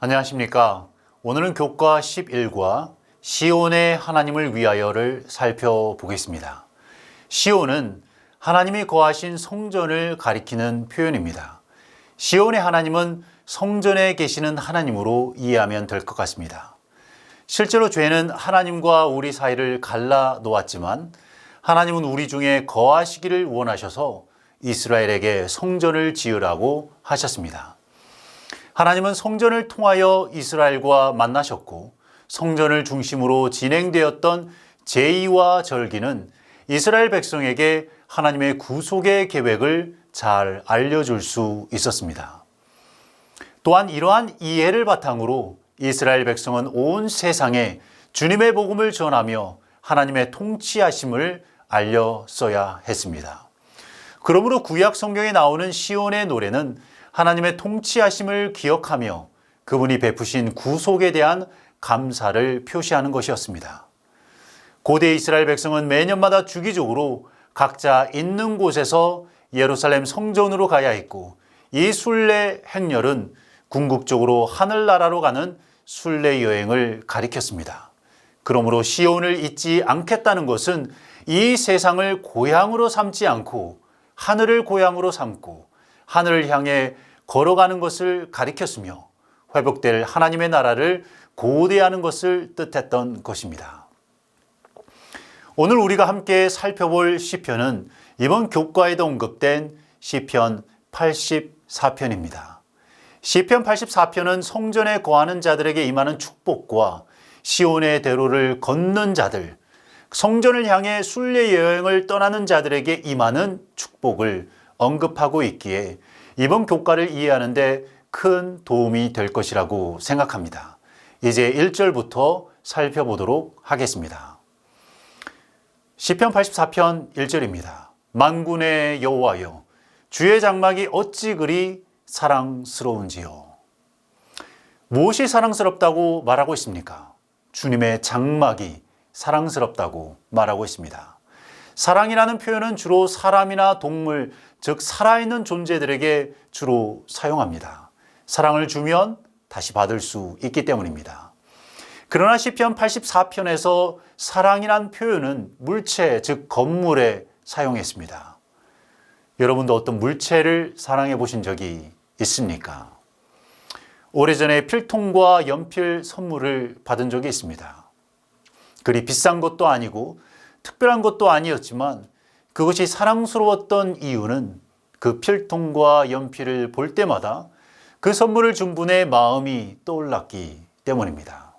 안녕하십니까. 오늘은 교과 11과 시온의 하나님을 위하여를 살펴보겠습니다. 시온은 하나님이 거하신 성전을 가리키는 표현입니다. 시온의 하나님은 성전에 계시는 하나님으로 이해하면 될 것 같습니다. 실제로 죄는 하나님과 우리 사이를 갈라 놓았지만 하나님은 우리 중에 거하시기를 원하셔서 이스라엘에게 성전을 지으라고 하셨습니다. 하나님은 성전을 통하여 이스라엘과 만나셨고 성전을 중심으로 진행되었던 제의와 절기는 이스라엘 백성에게 하나님의 구속의 계획을 잘 알려줄 수 있었습니다. 또한 이러한 이해를 바탕으로 이스라엘 백성은 온 세상에 주님의 복음을 전하며 하나님의 통치하심을 알렸어야 했습니다. 그러므로 구약 성경에 나오는 시온의 노래는 하나님의 통치하심을 기억하며 그분이 베푸신 구속에 대한 감사를 표시하는 것이었습니다. 고대 이스라엘 백성은 매년마다 주기적으로 각자 있는 곳에서 예루살렘 성전으로 가야 했고 이 순례 행렬은 궁극적으로 하늘나라로 가는 순례 여행을 가리켰습니다. 그러므로 시온을 잊지 않겠다는 것은 이 세상을 고향으로 삼지 않고 하늘을 고향으로 삼고 하늘을 향해 걸어가는 것을 가리켰으며 회복될 하나님의 나라를 고대하는 것을 뜻했던 것입니다. 오늘 우리가 함께 살펴볼 시편은 이번 교과에도 언급된 시편 84편입니다. 시편 84편은 성전에 거하는 자들에게 임하는 축복과 시온의 대로를 걷는 자들, 성전을 향해 순례 여행을 떠나는 자들에게 임하는 축복을 언급하고 있기에 이번 교과를 이해하는 데 큰 도움이 될 것이라고 생각합니다. 이제 1절부터 살펴보도록 하겠습니다. 시편 84편 1절입니다. 만군의 여호와여, 주의 장막이 어찌 그리 사랑스러운지요. 무엇이 사랑스럽다고 말하고 있습니까? 주님의 장막이 사랑스럽다고 말하고 있습니다. 사랑이라는 표현은 주로 사람이나 동물, 즉 살아있는 존재들에게 주로 사용합니다. 사랑을 주면 다시 받을 수 있기 때문입니다. 그러나 시편 84편에서 사랑이란 표현은 물체, 즉 건물에 사용했습니다. 여러분도 어떤 물체를 사랑해 보신 적이 있습니까? 오래전에 필통과 연필 선물을 받은 적이 있습니다. 그리 비싼 것도 아니고 특별한 것도 아니었지만 그것이 사랑스러웠던 이유는 그 필통과 연필을 볼 때마다 그 선물을 준 분의 마음이 떠올랐기 때문입니다.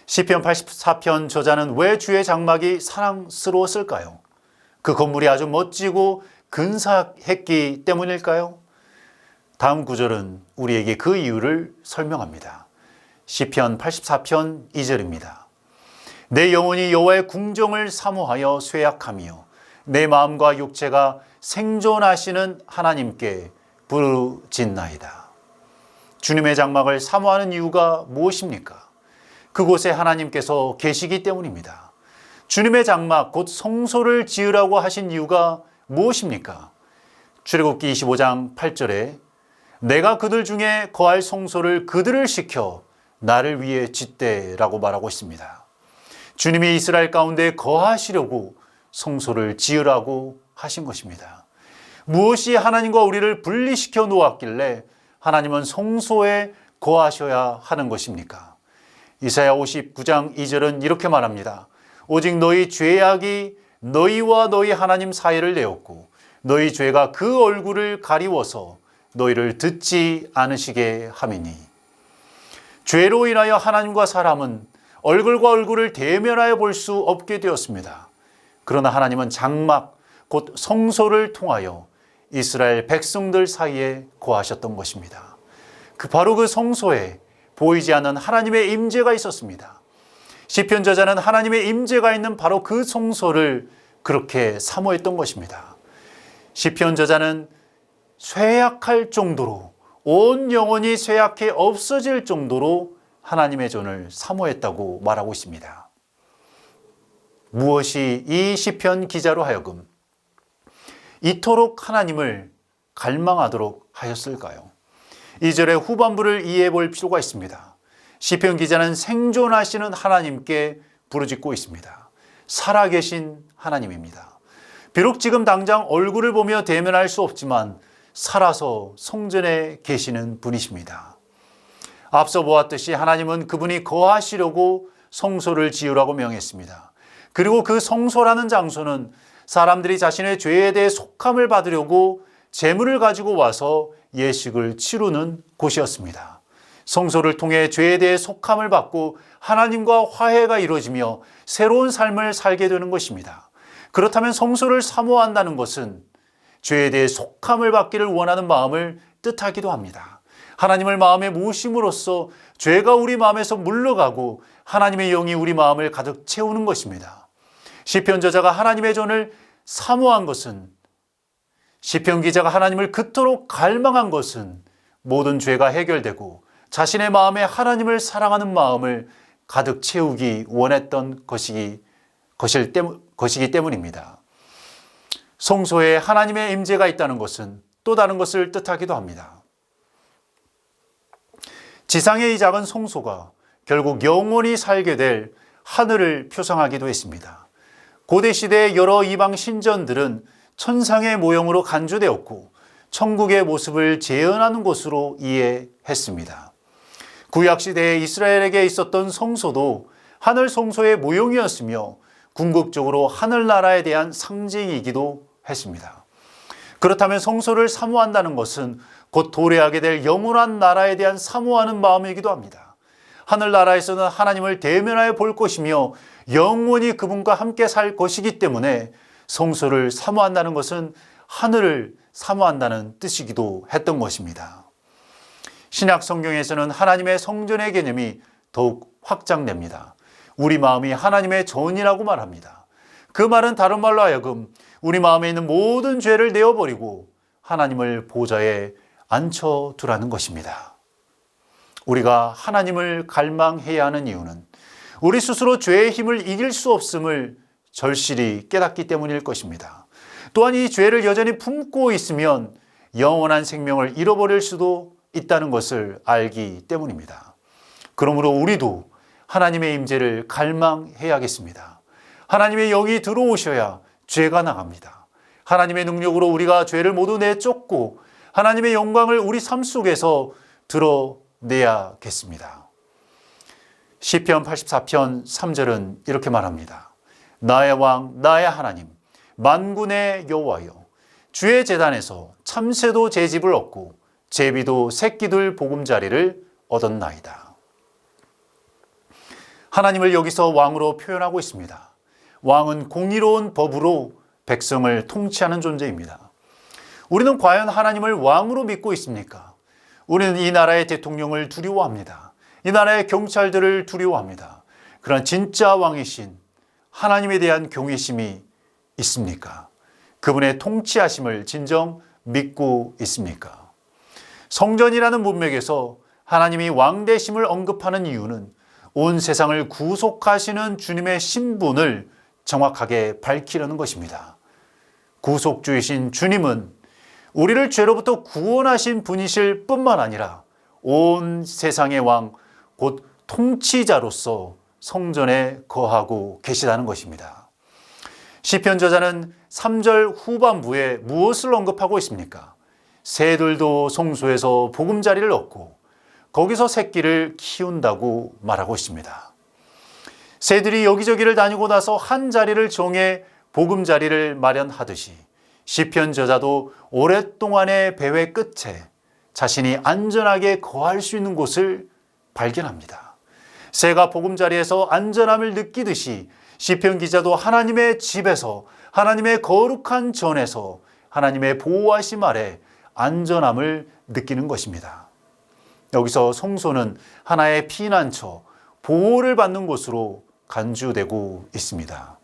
시편 84편 저자는 왜 주의 장막이 사랑스러웠을까요? 그 건물이 아주 멋지고 근사했기 때문일까요? 다음 구절은 우리에게 그 이유를 설명합니다. 시편 84편 2절입니다. 내 영혼이 여호와의 궁정을 사모하여 쇠약하며 내 마음과 육체가 생존하시는 하나님께 부르짖나이다. 주님의 장막을 사모하는 이유가 무엇입니까? 그곳에 하나님께서 계시기 때문입니다. 주님의 장막, 곧 성소를 지으라고 하신 이유가 무엇입니까? 출애굽기 25장 8절에 내가 그들 중에 거할 성소를 그들을 시켜 나를 위해 짓되라고 말하고 있습니다. 주님이 이스라엘 가운데 거하시려고 성소를 지으라고 하신 것입니다. 무엇이 하나님과 우리를 분리시켜 놓았길래 하나님은 성소에 거하셔야 하는 것입니까? 이사야 59장 2절은 이렇게 말합니다. 오직 너희 죄악이 너희와 너희 하나님 사이를 내었고 너희 죄가 그 얼굴을 가리워서 너희를 듣지 않으시게 함이니. 죄로 인하여 하나님과 사람은 얼굴과 얼굴을 대면하여 볼 수 없게 되었습니다. 그러나 하나님은 장막, 곧 성소를 통하여 이스라엘 백성들 사이에 거하셨던 것입니다. 바로 그 성소에 보이지 않는 하나님의 임재가 있었습니다. 시편 저자는 하나님의 임재가 있는 바로 그 성소를 그렇게 사모했던 것입니다. 시편 저자는 쇠약할 정도로, 온 영혼이 쇠약해 없어질 정도로 하나님의 존을 사모했다고 말하고 있습니다. 무엇이 이 시편 기자로 하여금 이토록 하나님을 갈망하도록 하였을까요? 2절의 후반부를 이해해 볼 필요가 있습니다. 시편 기자는 생존하시는 하나님께 부르짖고 있습니다. 살아계신 하나님입니다. 비록 지금 당장 얼굴을 보며 대면할 수 없지만 살아서 성전에 계시는 분이십니다. 앞서 보았듯이 하나님은 그분이 거하시려고 성소를 지으라고 명했습니다. 그리고 그 성소라는 장소는 사람들이 자신의 죄에 대해 속함을 받으려고 제물을 가지고 와서 예식을 치르는 곳이었습니다. 성소를 통해 죄에 대해 속함을 받고 하나님과 화해가 이루어지며 새로운 삶을 살게 되는 것입니다. 그렇다면 성소를 사모한다는 것은 죄에 대해 속함을 받기를 원하는 마음을 뜻하기도 합니다. 하나님을 마음에 모심으로써 죄가 우리 마음에서 물러가고 하나님의 영이 우리 마음을 가득 채우는 것입니다. 시편 저자가 하나님의 전을 사모한 것은, 시편 기자가 하나님을 그토록 갈망한 것은 모든 죄가 해결되고 자신의 마음에 하나님을 사랑하는 마음을 가득 채우기 원했던 것이기 때문입니다. 성소에 하나님의 임재가 있다는 것은 또 다른 것을 뜻하기도 합니다. 지상의 이 작은 성소가 결국 영원히 살게 될 하늘을 표상하기도 했습니다. 고대 시대의 여러 이방 신전들은 천상의 모형으로 간주되었고 천국의 모습을 재현하는 곳으로 이해했습니다. 구약 시대에 이스라엘에게 있었던 성소도 하늘 성소의 모형이었으며 궁극적으로 하늘나라에 대한 상징이기도 했습니다. 그렇다면 성소를 사모한다는 것은 곧 도래하게 될 영원한 나라에 대한 사모하는 마음이기도 합니다. 하늘나라에서는 하나님을 대면하여 볼 것이며 영원히 그분과 함께 살 것이기 때문에 성소를 사모한다는 것은 하늘을 사모한다는 뜻이기도 했던 것입니다. 신약 성경에서는 하나님의 성전의 개념이 더욱 확장됩니다. 우리 마음이 하나님의 전이라고 말합니다. 그 말은 다른 말로 하여금 우리 마음에 있는 모든 죄를 내어버리고 하나님을 보좌에 앉혀두라는 것입니다. 우리가 하나님을 갈망해야 하는 이유는 우리 스스로 죄의 힘을 이길 수 없음을 절실히 깨닫기 때문일 것입니다. 또한 이 죄를 여전히 품고 있으면 영원한 생명을 잃어버릴 수도 있다는 것을 알기 때문입니다. 그러므로 우리도 하나님의 임재를 갈망해야겠습니다. 하나님의 영이 들어오셔야 죄가 나갑니다. 하나님의 능력으로 우리가 죄를 모두 내쫓고 하나님의 영광을 우리 삶 속에서 드러내야겠습니다. 시편 84편 3절은 이렇게 말합니다. 나의 왕, 나의 하나님, 만군의 여호와여, 주의 제단에서 참새도 제 집을 얻고 제비도 새끼들 보금자리를 얻었나이다. 하나님을 여기서 왕으로 표현하고 있습니다. 왕은 공의로운 법으로 백성을 통치하는 존재입니다. 우리는 과연 하나님을 왕으로 믿고 있습니까? 우리는 이 나라의 대통령을 두려워합니다. 이 나라의 경찰들을 두려워합니다. 그러나 진짜 왕이신 하나님에 대한 경외심이 있습니까? 그분의 통치하심을 진정 믿고 있습니까? 성전이라는 문맥에서 하나님이 왕 되심을 언급하는 이유는 온 세상을 구속하시는 주님의 신분을 정확하게 밝히려는 것입니다. 구속주이신 주님은 우리를 죄로부터 구원하신 분이실 뿐만 아니라 온 세상의 왕, 곧 통치자로서 성전에 거하고 계시다는 것입니다. 시편 저자는 3절 후반부에 무엇을 언급하고 있습니까? 새들도 성소에서 보금자리를 얻고 거기서 새끼를 키운다고 말하고 있습니다. 새들이 여기저기를 다니고 나서 한 자리를 정해 보금자리를 마련하듯이 시편 저자도 오랫동안의 배회 끝에 자신이 안전하게 거할 수 있는 곳을 발견합니다. 새가 보금자리에서 안전함을 느끼듯이 시편 기자도 하나님의 집에서, 하나님의 거룩한 전에서 하나님의 보호하심 아래 안전함을 느끼는 것입니다. 여기서 성소는 하나의 피난처, 보호를 받는 곳으로 간주되고 있습니다.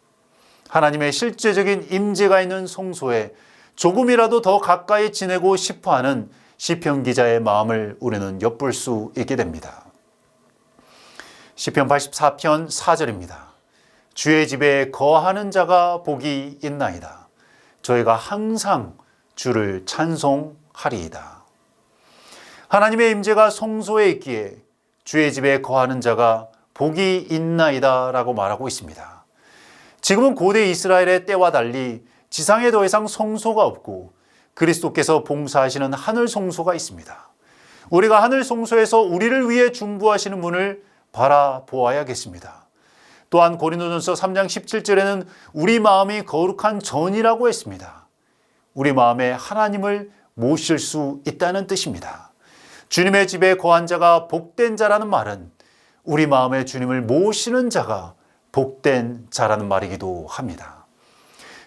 하나님의 실제적인 임재가 있는 성소에 조금이라도 더 가까이 지내고 싶어하는 시편 기자의 마음을 우리는 엿볼 수 있게 됩니다. 시편 84편 4절입니다. 주의 집에 거하는 자가 복이 있나이다. 저희가 항상 주를 찬송하리이다. 하나님의 임재가 성소에 있기에 주의 집에 거하는 자가 복이 있나이다 라고 말하고 있습니다. 지금은 고대 이스라엘의 때와 달리 지상에 더 이상 성소가 없고 그리스도께서 봉사하시는 하늘 성소가 있습니다. 우리가 하늘 성소에서 우리를 위해 중보하시는 분을 바라보아야겠습니다. 또한 고린도전서 3장 17절에는 우리 마음이 거룩한 전이라고 했습니다. 우리 마음에 하나님을 모실 수 있다는 뜻입니다. 주님의 집에 거한 자가 복된 자라는 말은 우리 마음에 주님을 모시는 자가 복된 자라는 말이기도 합니다.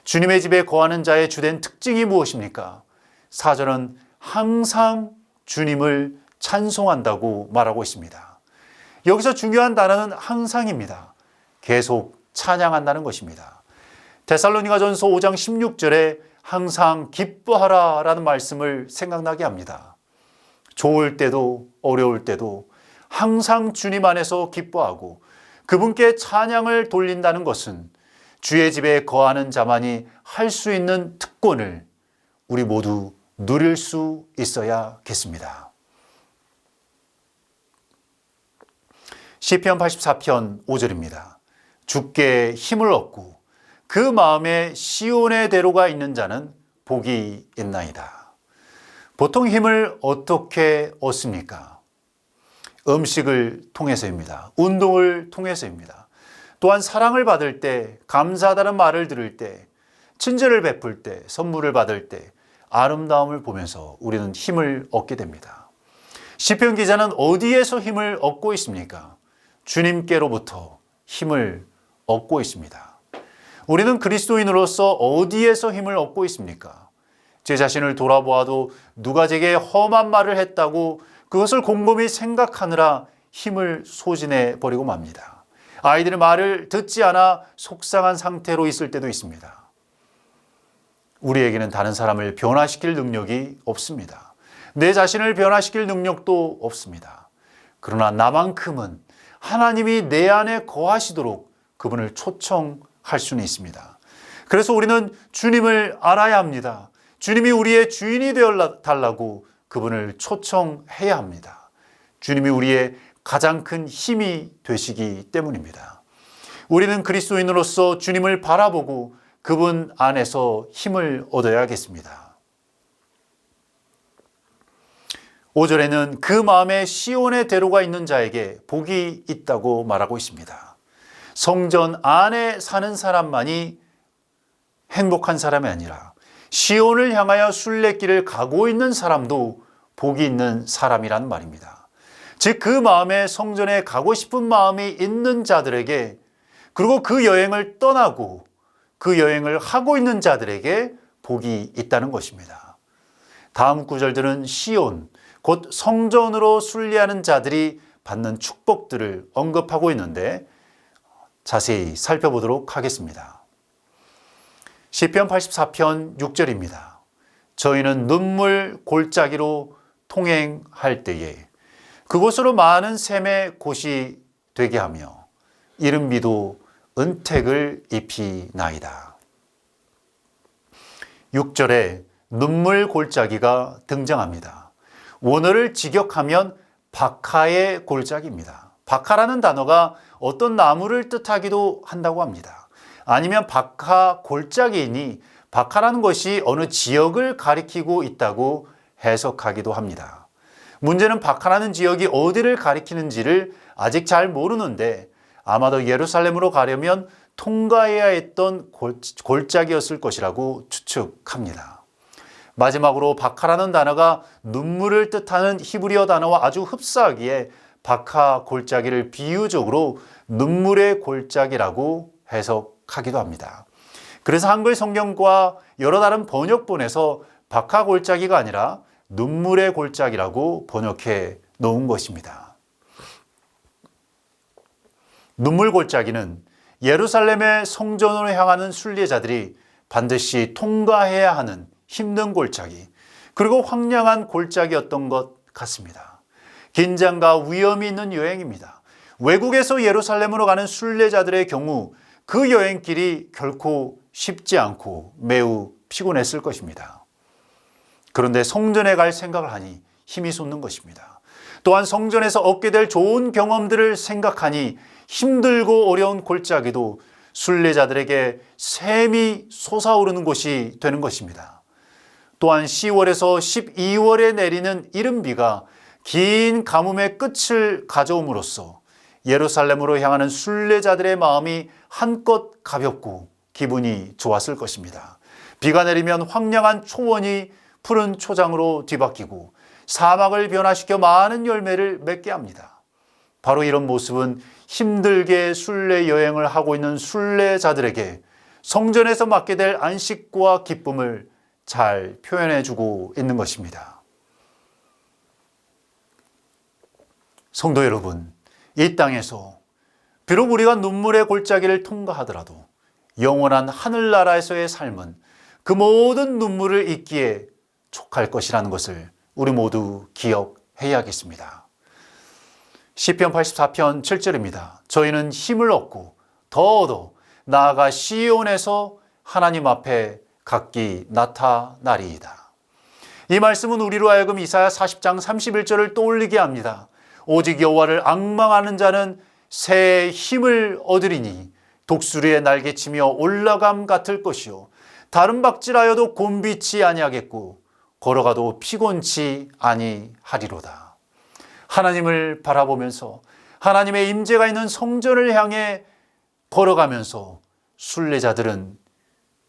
주님의 집에 거하는 자의 주된 특징이 무엇입니까? 4절은 항상 주님을 찬송한다고 말하고 있습니다. 여기서 중요한 단어는 항상입니다. 계속 찬양한다는 것입니다. 데살로니가전서 5장 16절에 항상 기뻐하라 라는 말씀을 생각나게 합니다. 좋을 때도 어려울 때도 항상 주님 안에서 기뻐하고 그분께 찬양을 돌린다는 것은 주의 집에 거하는 자만이 할 수 있는 특권을 우리 모두 누릴 수 있어야겠습니다. 시편 84편 5절입니다. 주께 힘을 얻고 그 마음에 시온의 대로가 있는 자는 복이 있나이다. 보통 힘을 어떻게 얻습니까? 음식을 통해서입니다. 운동을 통해서입니다. 또한 사랑을 받을 때, 감사하다는 말을 들을 때, 친절을 베풀 때, 선물을 받을 때 아름다움을 보면서 우리는 힘을 얻게 됩니다. 시편 기자는 어디에서 힘을 얻고 있습니까? 주님께로부터 힘을 얻고 있습니다. 우리는 그리스도인으로서 어디에서 힘을 얻고 있습니까? 제 자신을 돌아보아도 누가 제게 험한 말을 했다고 그것을 곰곰이 생각하느라 힘을 소진해 버리고 맙니다. 아이들의 말을 듣지 않아 속상한 상태로 있을 때도 있습니다. 우리에게는 다른 사람을 변화시킬 능력이 없습니다. 내 자신을 변화시킬 능력도 없습니다. 그러나 나만큼은 하나님이 내 안에 거하시도록 그분을 초청할 수는 있습니다. 그래서 우리는 주님을 알아야 합니다. 주님이 우리의 주인이 되어 달라고 그분을 초청해야 합니다. 주님이 우리의 가장 큰 힘이 되시기 때문입니다. 우리는 그리스도인으로서 주님을 바라보고 그분 안에서 힘을 얻어야겠습니다. 5절에는 그 마음에 시온의 대로가 있는 자에게 복이 있다고 말하고 있습니다. 성전 안에 사는 사람만이 행복한 사람이 아니라 시온을 향하여 순례길을 가고 있는 사람도 복이 있는 사람이란 말입니다. 즉 그 마음에 성전에 가고 싶은 마음이 있는 자들에게, 그리고 그 여행을 떠나고 그 여행을 하고 있는 자들에게 복이 있다는 것입니다. 다음 구절들은 시온, 곧 성전으로 순례하는 자들이 받는 축복들을 언급하고 있는데 자세히 살펴보도록 하겠습니다. 시편 84편 6절입니다. 저희는 눈물 골짜기로 통행할 때에 그곳으로 많은 샘의 곳이 되게 하며 이른 비도 은택을 입히나이다. 6절에 눈물 골짜기가 등장합니다. 원어를 직역하면 박하의 골짜기입니다. 박하라는 단어가 어떤 나무를 뜻하기도 한다고 합니다. 아니면 박하 골짜기이니 박하라는 것이 어느 지역을 가리키고 있다고 해석하기도 합니다. 문제는 박하라는 지역이 어디를 가리키는지를 아직 잘 모르는데 아마도 예루살렘으로 가려면 통과해야 했던 골짜기였을 것이라고 추측합니다. 마지막으로 박하라는 단어가 눈물을 뜻하는 히브리어 단어와 아주 흡사하기에 박하 골짜기를 비유적으로 눈물의 골짜기라고 해석하기도 합니다. 그래서 한글 성경과 여러 다른 번역본에서 박하 골짜기가 아니라 눈물의 골짜기라고 번역해 놓은 것입니다. 눈물 골짜기는 예루살렘의 성전으로 향하는 순례자들이 반드시 통과해야 하는 힘든 골짜기, 그리고 황량한 골짜기였던 것 같습니다. 긴장과 위험이 있는 여행입니다. 외국에서 예루살렘으로 가는 순례자들의 경우 그 여행길이 결코 쉽지 않고 매우 피곤했을 것입니다. 그런데 성전에 갈 생각을 하니 힘이 솟는 것입니다. 또한 성전에서 얻게 될 좋은 경험들을 생각하니 힘들고 어려운 골짜기도 순례자들에게 샘이 솟아오르는 곳이 되는 것입니다. 또한 10월에서 12월에 내리는 이른비가 긴 가뭄의 끝을 가져옴으로써 예루살렘으로 향하는 순례자들의 마음이 한껏 가볍고 기분이 좋았을 것입니다. 비가 내리면 황량한 초원이 푸른 초장으로 뒤바뀌고 사막을 변화시켜 많은 열매를 맺게 합니다. 바로 이런 모습은 힘들게 순례 여행을 하고 있는 순례자들에게 성전에서 맡게 될 안식과 기쁨을 잘 표현해 주고 있는 것입니다. 성도 여러분, 이 땅에서 비록 우리가 눈물의 골짜기를 통과하더라도 영원한 하늘나라에서의 삶은 그 모든 눈물을 잊기에 촉할 것이라는 것을 우리 모두 기억해야겠습니다. 시편 84편 7절입니다. 저희는 힘을 얻고 더 얻어 나아가 시온에서 하나님 앞에 각기 나타나리이다. 이 말씀은 우리로 하여금 이사야 40장 31절을 떠올리게 합니다. 오직 여호와를 앙망하는 자는 새 힘을 얻으리니 독수리의 날개치며 올라감 같을 것이요 다른 박질하여도 곤비치 아니하겠고 걸어가도 피곤치 아니하리로다. 하나님을 바라보면서 하나님의 임재가 있는 성전을 향해 걸어가면서 순례자들은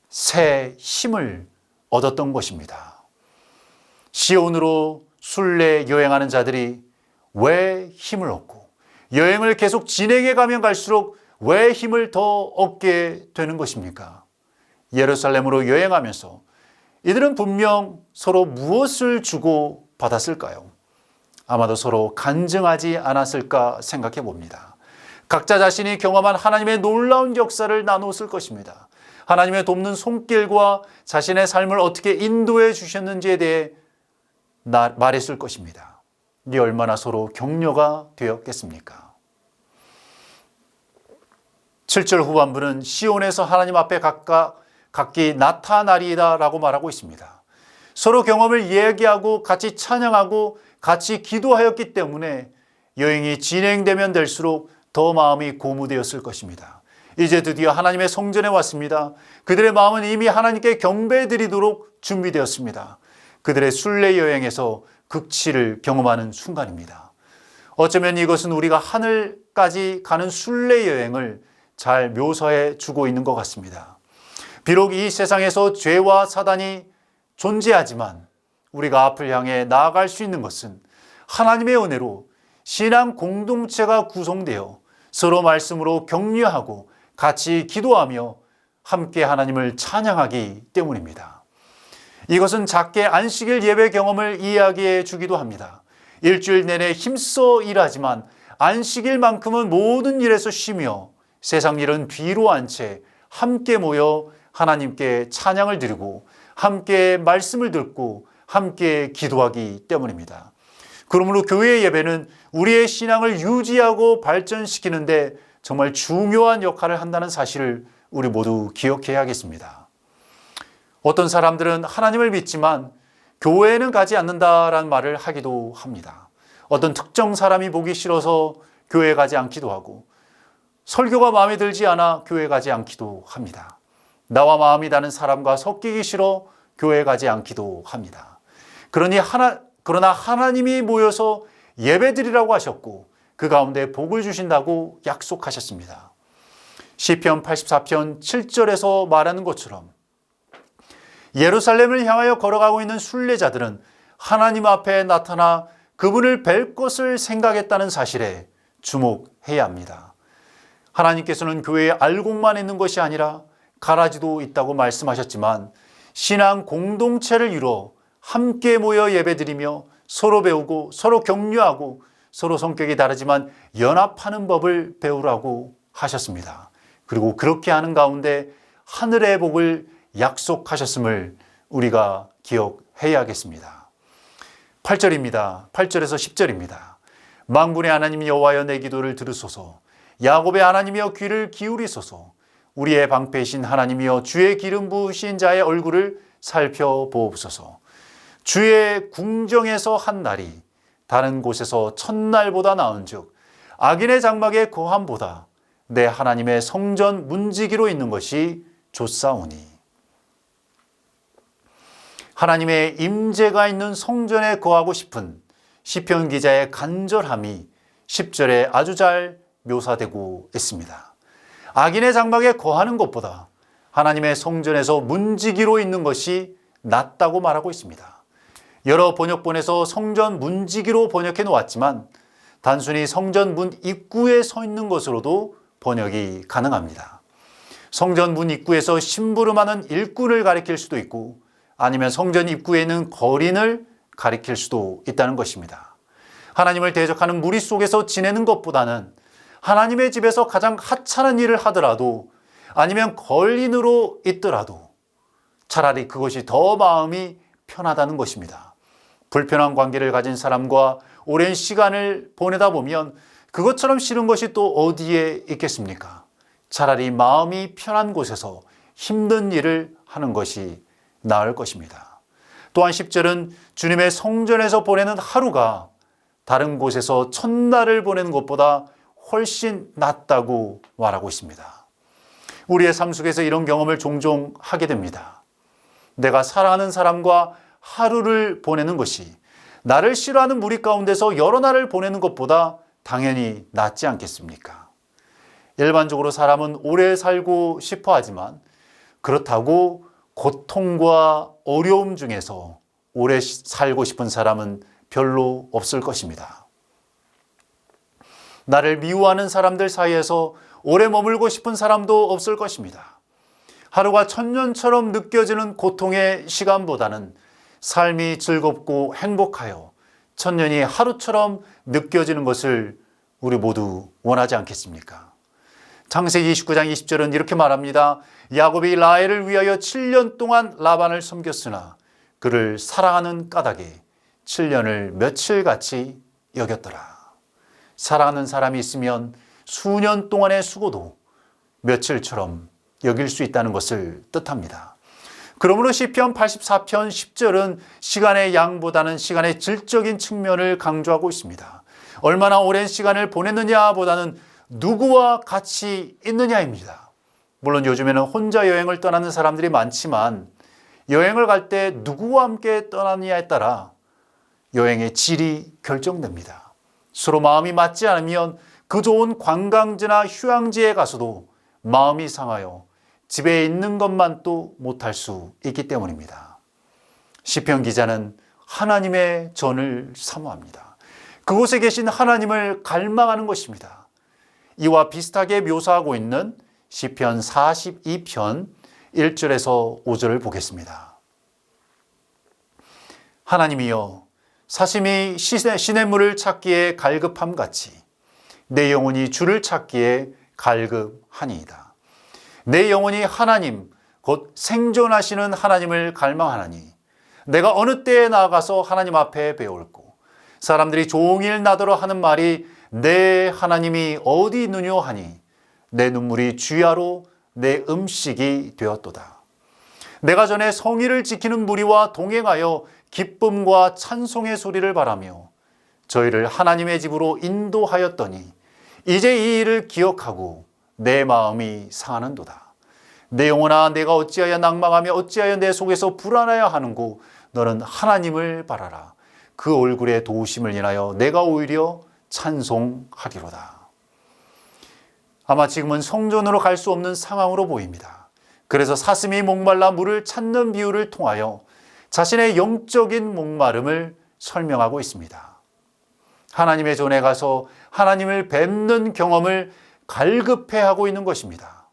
새 힘을 얻었던 것입니다. 시온으로 순례 여행하는 자들이 왜 힘을 얻고 여행을 계속 진행해 가면 갈수록 왜 힘을 더 얻게 되는 것입니까? 예루살렘으로 여행하면서 이들은 분명 서로 무엇을 주고 받았을까요? 아마도 서로 간증하지 않았을까 생각해 봅니다. 각자 자신이 경험한 하나님의 놀라운 역사를 나누었을 것입니다. 하나님의 돕는 손길과 자신의 삶을 어떻게 인도해 주셨는지에 대해 말했을 것입니다. 이 얼마나 서로 격려가 되었겠습니까? 7절 후반부는 시온에서 하나님 앞에 각기 나타나리이다 라고 말하고 있습니다. 서로 경험을 이야기하고 같이 찬양하고 같이 기도하였기 때문에 여행이 진행되면 될수록 더 마음이 고무되었을 것입니다. 이제 드디어 하나님의 성전에 왔습니다. 그들의 마음은 이미 하나님께 경배드리도록 준비되었습니다. 그들의 순례 여행에서 극치를 경험하는 순간입니다. 어쩌면 이것은 우리가 하늘까지 가는 순례 여행을 잘 묘사해 주고 있는 것 같습니다. 비록 이 세상에서 죄와 사단이 존재하지만 우리가 앞을 향해 나아갈 수 있는 것은 하나님의 은혜로 신앙 공동체가 구성되어 서로 말씀으로 격려하고 같이 기도하며 함께 하나님을 찬양하기 때문입니다. 이것은 작게 안식일 예배 경험을 이야기해 주기도 합니다. 일주일 내내 힘써 일하지만 안식일만큼은 모든 일에서 쉬며 세상 일은 뒤로 한 채 함께 모여 하나님께 찬양을 드리고 함께 말씀을 듣고 함께 기도하기 때문입니다. 그러므로 교회 예배는 우리의 신앙을 유지하고 발전시키는데 정말 중요한 역할을 한다는 사실을 우리 모두 기억해야겠습니다. 어떤 사람들은 하나님을 믿지만 교회는 가지 않는다라는 말을 하기도 합니다. 어떤 특정 사람이 보기 싫어서 교회 가지 않기도 하고 설교가 마음에 들지 않아 교회 가지 않기도 합니다. 나와 마음이 다른 사람과 섞이기 싫어 교회 가지 않기도 합니다. 그러나 하나님이 모여서 예배드리라고 하셨고 그 가운데 복을 주신다고 약속하셨습니다. 시편 84편 7절에서 말하는 것처럼 예루살렘을 향하여 걸어가고 있는 순례자들은 하나님 앞에 나타나 그분을 뵐 것을 생각했다는 사실에 주목해야 합니다. 하나님께서는 교회에 알곡만 있는 것이 아니라 가라지도 있다고 말씀하셨지만 신앙 공동체를 이루어 함께 모여 예배드리며 서로 배우고 서로 격려하고 서로 성격이 다르지만 연합하는 법을 배우라고 하셨습니다. 그리고 그렇게 하는 가운데 하늘의 복을 약속하셨음을 우리가 기억해야겠습니다. 8절입니다. 8절에서 10절입니다. 만군의 하나님 여호와여 내 기도를 들으소서. 야곱의 하나님이여 귀를 기울이소서. 우리의 방패이신 하나님이여 주의 기름 부으신 자의 얼굴을 살펴보옵소서. 주의 궁정에서 한 날이 다른 곳에서 첫날보다 나은즉 악인의 장막의 거함보다 내 하나님의 성전 문지기로 있는 것이 좋사오니. 하나님의 임재가 있는 성전에 거하고 싶은 시편 기자의 간절함이 10절에 아주 잘 묘사되고 있습니다. 악인의 장막에 거하는 것보다 하나님의 성전에서 문지기로 있는 것이 낫다고 말하고 있습니다. 여러 번역본에서 성전 문지기로 번역해 놓았지만 단순히 성전 문 입구에 서 있는 것으로도 번역이 가능합니다. 성전 문 입구에서 심부름하는 일꾼을 가리킬 수도 있고 아니면 성전 입구에 있는 거린을 가리킬 수도 있다는 것입니다. 하나님을 대적하는 무리 속에서 지내는 것보다는 하나님의 집에서 가장 하찮은 일을 하더라도 아니면 거린으로 있더라도 차라리 그것이 더 마음이 편하다는 것입니다. 불편한 관계를 가진 사람과 오랜 시간을 보내다 보면 그것처럼 싫은 것이 또 어디에 있겠습니까? 차라리 마음이 편한 곳에서 힘든 일을 하는 것이 나을 것입니다. 또한 10절은 주님의 성전에서 보내는 하루가 다른 곳에서 첫날을 보내는 것보다 훨씬 낫다고 말하고 있습니다. 우리의 삶 속에서 이런 경험을 종종 하게 됩니다. 내가 사랑하는 사람과 하루를 보내는 것이 나를 싫어하는 무리 가운데서 여러 날을 보내는 것보다 당연히 낫지 않겠습니까? 일반적으로 사람은 오래 살고 싶어 하지만 그렇다고 고통과 어려움 중에서 오래 살고 싶은 사람은 별로 없을 것입니다. 나를 미워하는 사람들 사이에서 오래 머물고 싶은 사람도 없을 것입니다. 하루가 천년처럼 느껴지는 고통의 시간보다는 삶이 즐겁고 행복하여 천년이 하루처럼 느껴지는 것을 우리 모두 원하지 않겠습니까? 창세기 29장 20절은 이렇게 말합니다. 야곱이 라헬을 위하여 7년 동안 라반을 섬겼으나 그를 사랑하는 까닭에 7년을 며칠같이 여겼더라. 사랑하는 사람이 있으면 수년 동안의 수고도 며칠처럼 여길 수 있다는 것을 뜻합니다. 그러므로 시편 84편 10절은 시간의 양보다는 시간의 질적인 측면을 강조하고 있습니다. 얼마나 오랜 시간을 보냈느냐보다는 누구와 같이 있느냐입니다. 물론 요즘에는 혼자 여행을 떠나는 사람들이 많지만 여행을 갈 때 누구와 함께 떠나느냐에 따라 여행의 질이 결정됩니다. 서로 마음이 맞지 않으면 그 좋은 관광지나 휴양지에 가서도 마음이 상하여 집에 있는 것만 또 못할 수 있기 때문입니다. 시편 기자는 하나님의 전을 사모합니다. 그곳에 계신 하나님을 갈망하는 것입니다. 이와 비슷하게 묘사하고 있는 시편 42편 1절에서 5절을 보겠습니다. 하나님이여 사심이 시냇물을 찾기에 갈급함같이 내 영혼이 주를 찾기에 갈급하니이다. 내 영혼이 하나님 곧 생존하시는 하나님을 갈망하나니 내가 어느 때에 나아가서 하나님 앞에 배울고 사람들이 종일 나더러 하는 말이 내 하나님이 어디 있느뇨 하니 내 눈물이 주야로 내 음식이 되었도다. 내가 전에 성의를 지키는 무리와 동행하여 기쁨과 찬송의 소리를 바라며 저희를 하나님의 집으로 인도하였더니 이제 이 일을 기억하고 내 마음이 상하는도다. 내 영혼아 내가 어찌하여 낭망하며 어찌하여 내 속에서 불안하여 하는고 너는 하나님을 바라라. 그 얼굴의 도우심을 인하여 내가 오히려 찬송하리로다. 아마 지금은 성전으로 갈 수 없는 상황으로 보입니다. 그래서 사슴이 목말라 물을 찾는 비유를 통하여 자신의 영적인 목마름을 설명하고 있습니다. 하나님의 전에 가서 하나님을 뵙는 경험을 갈급해하고 있는 것입니다.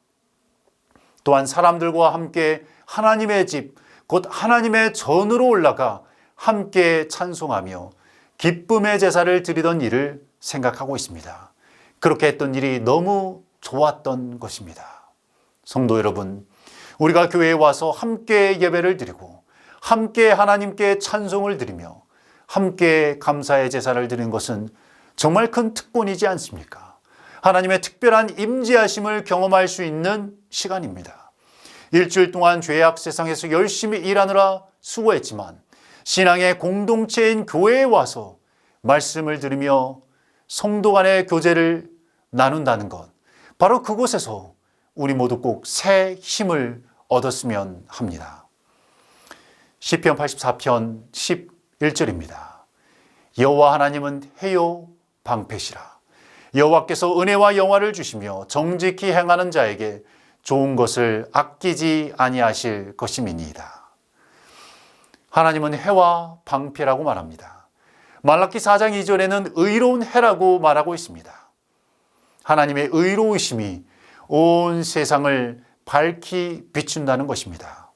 또한 사람들과 함께 하나님의 집, 곧 하나님의 전으로 올라가 함께 찬송하며 기쁨의 제사를 드리던 일을 생각하고 있습니다. 그렇게 했던 일이 너무 좋았던 것입니다. 성도 여러분, 우리가 교회에 와서 함께 예배를 드리고 함께 하나님께 찬송을 드리며 함께 감사의 제사를 드리는 것은 정말 큰 특권이지 않습니까? 하나님의 특별한 임재하심을 경험할 수 있는 시간입니다. 일주일 동안 죄악 세상에서 열심히 일하느라 수고했지만 신앙의 공동체인 교회에 와서 말씀을 들으며 성도 간의 교제를 나눈다는 것, 바로 그곳에서 우리 모두 꼭 새 힘을 얻었으면 합니다. 시편 84편 11절입니다. 여호와 하나님은 해요 방패시라. 여호와께서 은혜와 영화를 주시며 정직히 행하는 자에게 좋은 것을 아끼지 아니하실 것임이니이다. 하나님은 해와 방패라고 말합니다. 말라기 4장 2절에는 의로운 해라고 말하고 있습니다. 하나님의 의로우심이 온 세상을 밝히 비춘다는 것입니다.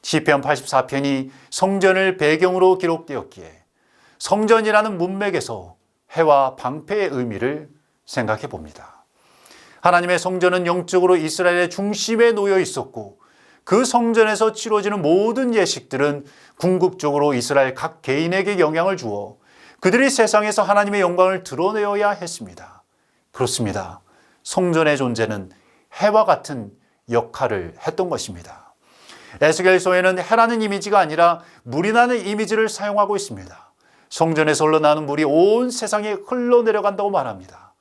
시편 84편이 성전을 배경으로 기록되었기에 성전이라는 문맥에서 해와 방패의 의미를 생각해 봅니다. 하나님의 성전은 영적으로 이스라엘의 중심에 놓여 있었고 그 성전에서 치러지는 모든 예식들은 궁극적으로 이스라엘 각 개인에게 영향을 주어 그들이 세상에서 하나님의 영광을 드러내어야 했습니다. 그렇습니다. 성전의 존재는 해와 같은 역할을 했던 것입니다. 에스겔서에는 해라는 이미지가 아니라 물이라는 이미지를 사용하고 있습니다. 성전에서 흘러나오는 물이 온 세상에 흘러내려간다고 말합니다.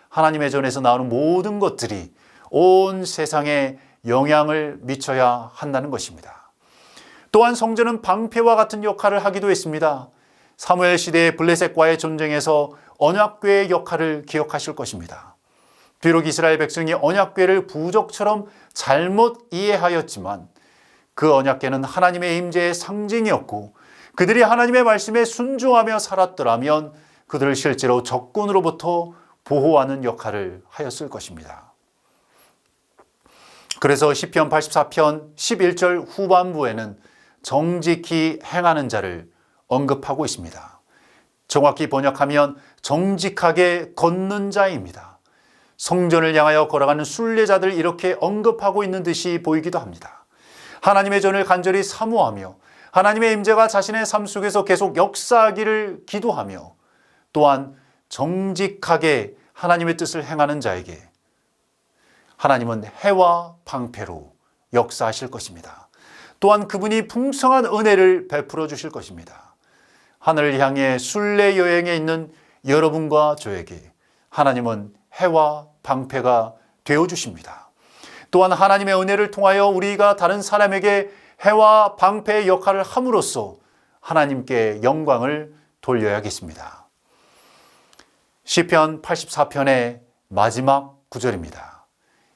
하나님의 전에서 나오는 모든 것들이 온 세상에 영향을 미쳐야 한다는 것입니다. 또한 성전은 방패와 같은 역할을 하기도 했습니다. 사무엘 시대의 블레셋과의 전쟁에서 언약궤의 역할을 기억하실 것입니다. 비록 이스라엘 백성이 언약궤를 부적처럼 잘못 이해하였지만 그 언약궤는 하나님의 임재의 상징이었고 그들이 하나님의 말씀에 순종하며 살았더라면 그들을 실제로 적군으로부터 보호하는 역할을 하였을 것입니다. 그래서 시편 84편 11절 후반부에는 정직히 행하는 자를 언급하고 있습니다. 정확히 번역하면 정직하게 걷는 자입니다. 성전을 향하여 걸어가는 순례자들 이렇게 언급하고 있는 듯이 보이기도 합니다. 하나님의 전을 간절히 사모하며 하나님의 임재가 자신의 삶 속에서 계속 역사하기를 기도하며 또한 정직하게 하나님의 뜻을 행하는 자에게 하나님은 해와 방패로 역사하실 것입니다. 또한 그분이 풍성한 은혜를 베풀어 주실 것입니다. 하늘을 향해 순례 여행에 있는 여러분과 저에게 하나님은 해와 방패가 되어 주십니다. 또한 하나님의 은혜를 통하여 우리가 다른 사람에게 해와 방패의 역할을 함으로써 하나님께 영광을 돌려야겠습니다. 시편 84편의 마지막 구절입니다.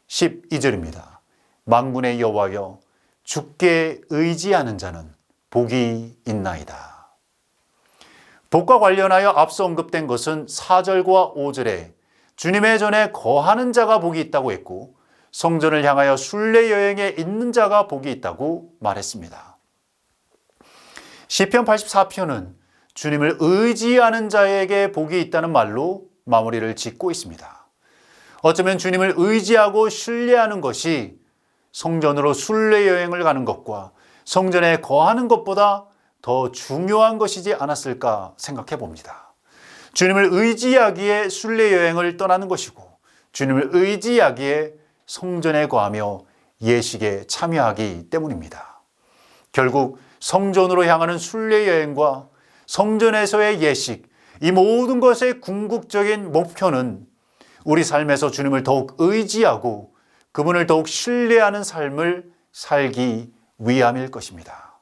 12절입니다. 만군의 여호와여 주께 의지하는 자는 복이 있나이다. 복과 관련하여 앞서 언급된 것은 4절과 5절에 주님의 전에 거하는 자가 복이 있다고 했고 성전을 향하여 순례 여행에 있는 자가 복이 있다고 말했습니다. 시편 84편은 주님을 의지하는 자에게 복이 있다는 말로 마무리를 짓고 있습니다. 어쩌면 주님을 의지하고 신뢰하는 것이 성전으로 순례 여행을 가는 것과 성전에 거하는 것보다 더 중요한 것이지 않았을까 생각해 봅니다. 주님을 의지하기에 순례 여행을 떠나는 것이고 주님을 의지하기에 성전에 거하며 예식에 참여하기 때문입니다. 결국 성전으로 향하는 순례 여행과 성전에서의 예식, 이 모든 것의 궁극적인 목표는 우리 삶에서 주님을 더욱 의지하고 그분을 더욱 신뢰하는 삶을 살기 위함일 것입니다.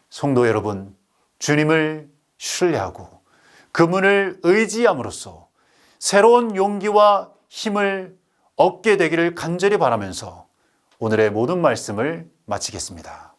성도 여러분, 주님을 신뢰하고 그분을 의지함으로써 새로운 용기와 힘을 얻게 되기를 간절히 바라면서 오늘의 모든 말씀을 마치겠습니다.